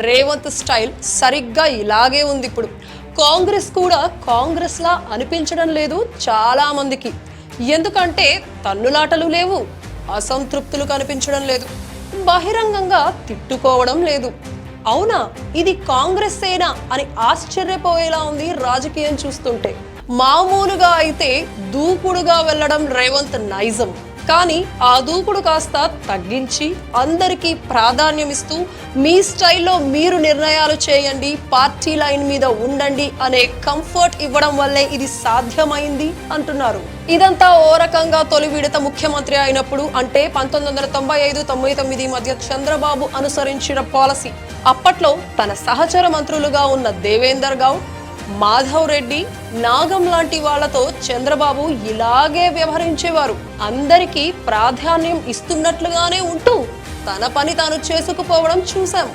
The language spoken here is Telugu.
రేవంత్ స్టైల్ సరిగ్గా ఇలాగే ఉంది ఇప్పుడు. కాంగ్రెస్ కూడా కాంగ్రెస్ లా అనిపించడం లేదు చాలా మందికి. ఎందుకంటే తన్నులాటలు లేవు, అసంతృప్తులు కనిపించడం లేదు, బహిరంగంగా తిట్టుకోవడం లేదు. అవునా, ఇది కాంగ్రెస్ సేనా అని ఆశ్చర్యపోయేలా ఉంది రాజకీయం చూస్తుంటే. మామూలుగా అయితే దూకుడుగా వెళ్ళడం రేవంత్ నైజం. కానీ ఆ దూకుడు కాస్త తగ్గించి అందరికీ ప్రాధాన్యం ఇస్తూ మీ స్టైల్లో మీరు నిర్ణయాలు చేయండి, పార్టీ లైన్ మీద ఉండండి అనే కంఫర్ట్ ఇవ్వడం వల్లే ఇది సాధ్యమైంది అంటున్నారు. ఇదంతా ఓ రకంగా తొలి విడత ముఖ్యమంత్రి అయినప్పుడు అంటే 1995-99 మధ్య చంద్రబాబు అనుసరించిన పాలసీ. అప్పట్లో తన సహచర మంత్రులుగా ఉన్న దేవేందర్ గౌడ్, మాధవ్ రెడ్డి, నాగం లాంటి వాళ్లతో చంద్రబాబు ఇలాగే వ్యవహరించేవారు. అందరికీ ప్రాధాన్యం ఇస్తున్నట్లుగానే ఉంటూ తన పని తాను చేసుకుపోవడం చూశాం.